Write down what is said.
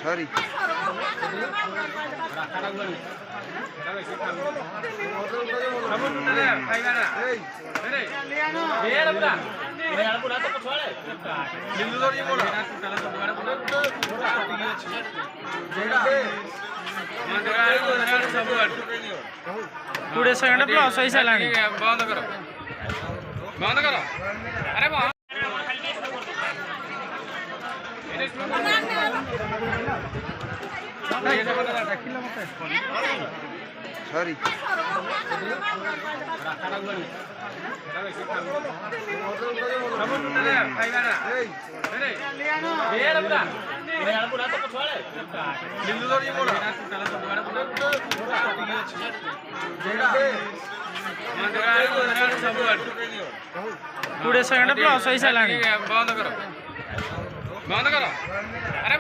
sorry पूरे second plus सही से लानी बंद करो बंद करो अरे सॉरी पूरे सेकंड प्लस सही से लानी बंद करो अरे